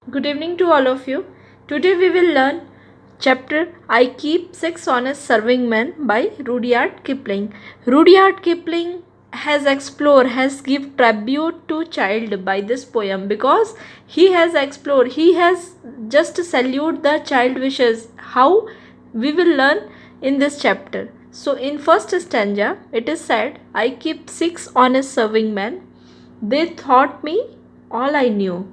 Good evening to all of you. Today we will learn chapter I Keep Six Honest Serving Men by Rudyard Kipling. Rudyard Kipling has give tribute to child by this poem because he has just salute the child wishes. How we will learn in this chapter. So in first stanza it is said, I keep six honest serving men. They taught me all I knew.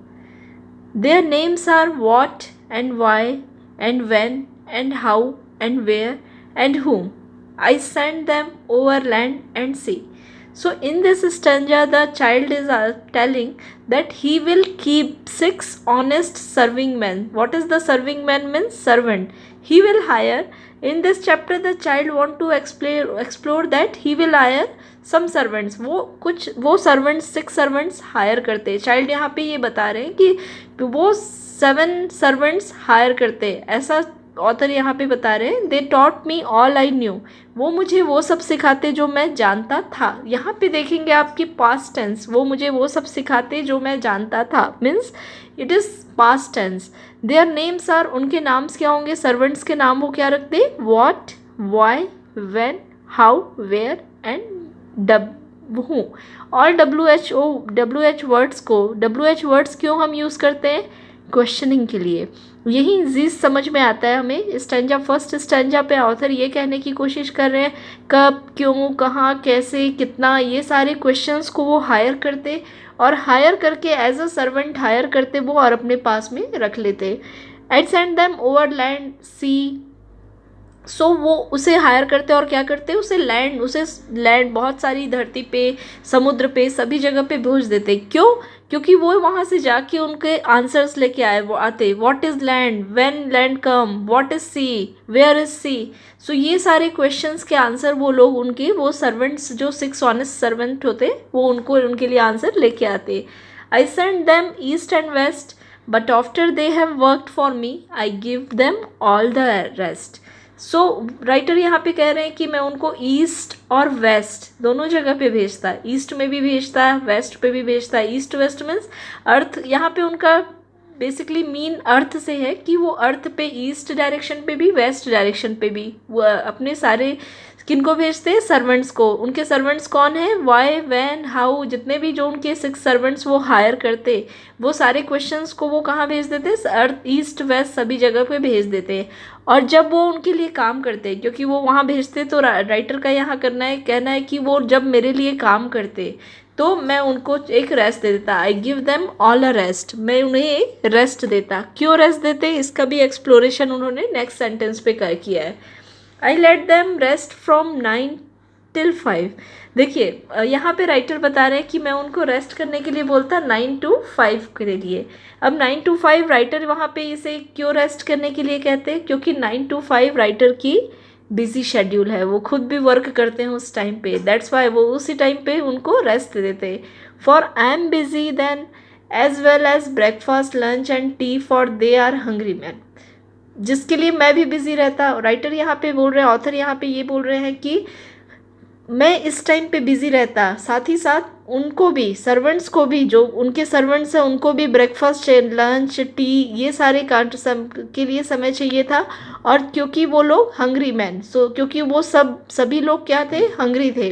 Their names are what and why and when and how and where and whom. I sent them over land and sea. So in this stanza, the child is telling that he will keep six honest serving men. What is the serving men means? Servant. He will hire. In this chapter, the child want to explore that he will hire some servants. वो servants 6 servants hire करते हैं. Child यहाँ पे ये बता रहे हैं कि वो 7 सर्वेंट्स हायर करते हैं. ऐसा ऑथर यहाँ पे बता रहे हैं. They taught me all I knew. वो मुझे वो सब सिखाते जो मैं जानता था. यहाँ पे देखेंगे आपकी पास्ट टेंस. वो मुझे वो सब सिखाते जो मैं जानता था means it is past tense. Their names are. उनके नाम्स क्या होंगे? सर्वेंट्स के नाम वो क्या रखते? What, why, when, how, where and who. और WH वर्ड्स क्यों हम यूज़ करते हैं? क्वेश्चनिंग के लिए. यही चीज़ समझ में आता है हमें. फर्स्ट स्टैंजा पे ऑथर ये कहने की कोशिश कर रहे हैं कब, क्यों, कहाँ, कैसे, कितना, ये सारे क्वेश्चंस को वो हायर करते और हायर करके एज अ सर्वेंट हायर करते वो और अपने पास में रख लेते. And send them over land sea. So वो उसे हायर करते और क्या करते? उसे लैंड बहुत सारी धरती पे, समुद्र पे, सभी जगह पे भेज देते. क्यों? क्योंकि वो वहाँ से जाके उनके आंसर्स लेके आते. What is land, when land come, what is sea, where is sea. So ये सारे क्वेश्चंस के आंसर वो लोग वो सर्वेंट्स जो 6 ऑनेस्ट सर्वेंट होते वो उनके लिए आंसर लेके आते. I send them east and west but after they have worked for me I give them all the rest. So writer यहाँ पे कह रहे हैं कि मैं उनको ईस्ट और वेस्ट दोनों जगह पे भेजता है. ईस्ट में भी भेजता है, वेस्ट पे भी भेजता है. East west means earth. यहाँ पे उनका बेसिकली मीन अर्थ से है कि वो अर्थ पे ईस्ट डायरेक्शन पे भी, वेस्ट डायरेक्शन पे भी वो अपने सारे किनको भेजते हैं? सर्वेंट्स को. उनके सर्वेंट्स कौन है? वाई, वैन, हाउ, जितने भी जो उनके 6 सर्वेंट्स वो हायर करते वो सारे क्वेश्चंस को वो कहाँ भेज देते? अर्थ, ईस्ट, वेस्ट सभी जगह पे भेज देते हैं. और जब वो उनके लिए काम करते, क्योंकि वो वहाँ भेजते, तो राइटर का यहाँ कहना है कि वो जब मेरे लिए काम करते तो मैं उनको एक रेस्ट दे देता. आई give them all a rest. मैं उन्हें एक रेस्ट देता. क्यों रेस्ट देते? इसका भी एक्सप्लोरेशन उन्होंने नेक्स्ट सेंटेंस पे किया है. I let them rest from 9 till 5. देखिए यहाँ पे राइटर बता रहे हैं कि मैं उनको रेस्ट करने के लिए बोलता 9 to 5 के लिए. अब 9 to 5 राइटर वहाँ पे इसे क्यों रेस्ट करने के लिए कहते हैं? क्योंकि 9 to 5 राइटर की बिजी शेड्यूल है. वो खुद भी वर्क करते हैं उस टाइम पे. दैट्स वाई वो उसी टाइम पे उनको रेस्ट देते हैं. For I am busy then as well as breakfast, lunch and tea for they are hungry man. जिसके लिए मैं भी बिजी रहता. राइटर यहाँ पे बोल रहे हैं, ऑथर यहाँ पे ये बोल रहे हैं कि मैं इस टाइम पे बिजी रहता. साथ ही साथ उनको भी, सर्वेंट्स को भी, जो उनके सर्वेंट्स हैं उनको भी ब्रेकफास्ट, लंच, टी ये सारे के लिए समय चाहिए था. और क्योंकि वो लोग हंग्री मैन, क्योंकि वो सभी लोग क्या थे? हंग्री थे,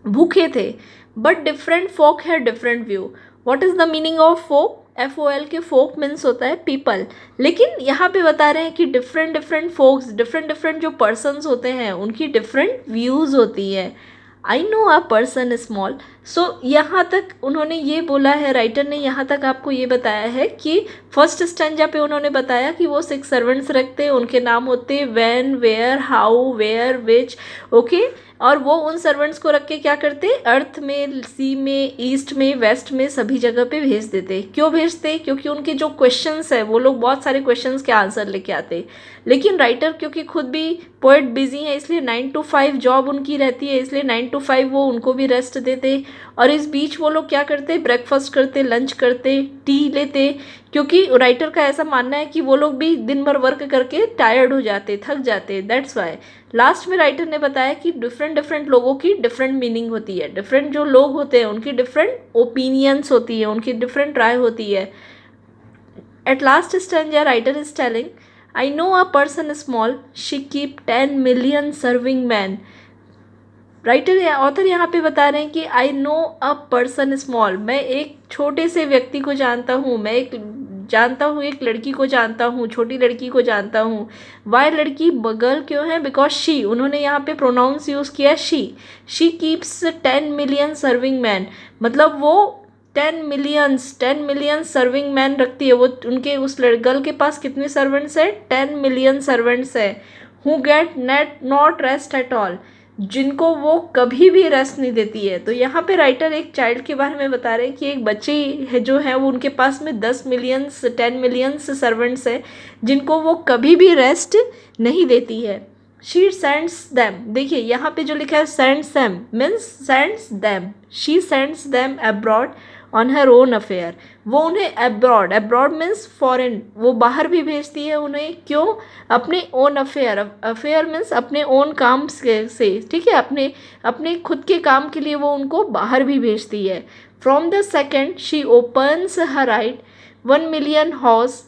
भूखे थे. बट डिफरेंट फोक है different view. What is the meaning of folk? FOL के फोक मीन्स होता है पीपल. लेकिन यहाँ पे बता रहे हैं कि डिफरेंट फोक्स, डिफरेंट जो पर्सन्स होते हैं उनकी डिफरेंट व्यूज़ होती है. I know a person small. So यहाँ तक उन्होंने ये बोला है, राइटर ने यहाँ तक आपको ये बताया है कि फर्स्ट स्टैंजा पे उन्होंने बताया कि वो 6 सर्वेंट्स रखते हैं. उनके नाम होते when, where, how, where, which. Okay. और वो उन सर्वेंट्स को रख के क्या करते? अर्थ में, सी में, ईस्ट में, वेस्ट में सभी जगह पे भेज देते. क्यों भेजते? क्योंकि उनके जो क्वेश्चंस है वो लोग बहुत सारे क्वेश्चंस के आंसर लेके आते. लेकिन राइटर क्योंकि खुद भी पोएट बिजी है इसलिए 9 to 5 जॉब उनकी रहती है, इसलिए 9 to 5 वो उनको भी रेस्ट देते. और इस बीच वो लोग क्या करते? ब्रेकफास्ट करते, लंच करते, टी लेते. क्योंकि राइटर का ऐसा मानना है कि वो लोग भी दिन भर वर्क करके टायर्ड हो जाते, थक जाते. दैट्स वाई लास्ट में राइटर ने बताया कि डिफरेंट लोगों की डिफरेंट मीनिंग होती है. डिफरेंट जो लोग होते हैं उनकी डिफरेंट ओपिनियंस होती है, उनकी डिफरेंट राय होती है. At last stanza, writer is telling, I know a person small, she keep 10 million serving men. Writer या ऑथर यहाँ पे बता रहे हैं कि आई नो अ पर्सन स्मॉल, मैं एक छोटे से व्यक्ति को जानता हूँ, मैं एक लड़की को जानता हूँ, छोटी लड़की को जानता हूँ. वाई लड़की गर्ल क्यों है? बिकॉज शी, उन्होंने यहाँ पे प्रोनाउंस यूज़ किया she keeps 10 million serving man, मतलब वो 10 मिलियन सर्विंग मैन रखती है. वो उनके उस गर्ल के पास कितने सर्वेंट्स है? 10 मिलियन सर्वेंट्स है. Who get not rest at all, जिनको वो कभी भी रेस्ट नहीं देती है. तो यहाँ पे राइटर एक चाइल्ड के बारे में बता रहे हैं कि एक बच्चे है जो है वो उनके पास में 10 मिलियंस सर्वेंट्स है जिनको वो कभी भी रेस्ट नहीं देती है. शी सेंड्स दैम, देखिए यहाँ पे जो लिखा है sends them means sends them, she sends them abroad on her own affair, वो उन्हें अब्रॉड मीन्स फॉरेन, वो बाहर भी भेजती है उन्हें. क्यों? अपने ओन अफेयर मीन्स अपने ओन काम से, ठीक है, अपने खुद के काम के लिए वो उनको बाहर भी भेजती है. From the second she opens her right 1 million hows,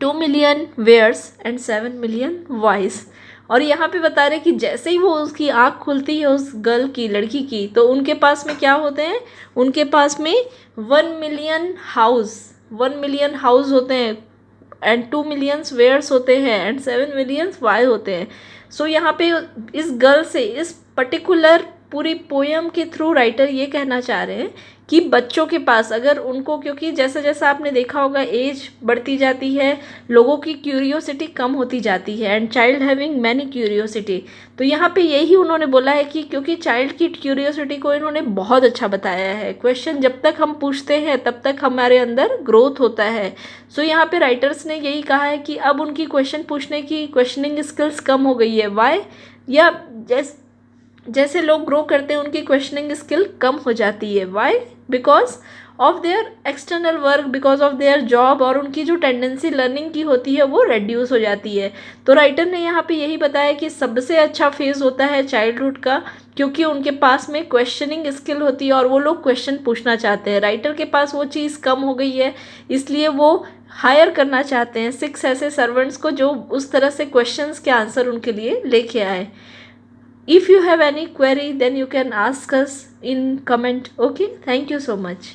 2 million wheres and 7 million whys. और यहाँ पे बता रहे कि जैसे ही वो उसकी आँख खुलती है उस गर्ल की, लड़की की, तो उनके पास में क्या होते हैं? उनके पास में 1 मिलियन हाउस होते हैं एंड 2 मिलियंस वेयर्स होते हैं एंड 7 मिलियंस वाई होते हैं. सो यहाँ पे इस गर्ल से, इस पर्टिकुलर पूरी पोयम के थ्रू राइटर ये कहना चाह रहे हैं कि बच्चों के पास अगर उनको, क्योंकि जैसा जैसा आपने देखा होगा एज बढ़ती जाती है, लोगों की क्यूरियोसिटी कम होती जाती है and child having many curiosity. तो यहाँ पे यही उन्होंने बोला है कि क्योंकि चाइल्ड की क्यूरियोसिटी को इन्होंने बहुत अच्छा बताया है. क्वेश्चन जब तक हम पूछते हैं तब तक हमारे अंदर ग्रोथ होता है. सो यहाँ पे राइटर्स ने यही कहा है कि अब उनकी क्वेश्चन पूछने की क्वेश्चनिंग स्किल्स कम हो गई है. वाई? या जैसे लोग ग्रो करते हैं उनकी क्वेश्चनिंग स्किल कम हो जाती है. Why? Because of their external work, because of their job, और उनकी जो टेंडेंसी लर्निंग की होती है वो रेड्यूस हो जाती है. तो राइटर ने यहाँ पे यही बताया कि सबसे अच्छा फेज होता है चाइल्डहुड का, क्योंकि उनके पास में क्वेश्चनिंग स्किल होती है और वो लोग क्वेश्चन पूछना चाहते हैं. राइटर के पास वो चीज़ कम हो गई है, इसलिए वो हायर करना चाहते हैं 6 ऐसे सर्वेंट्स को जो उस तरह से क्वेश्चंस के आंसर उनके लिए लेके आए. If you have any query, then you can ask us in comment. Okay, thank you so much.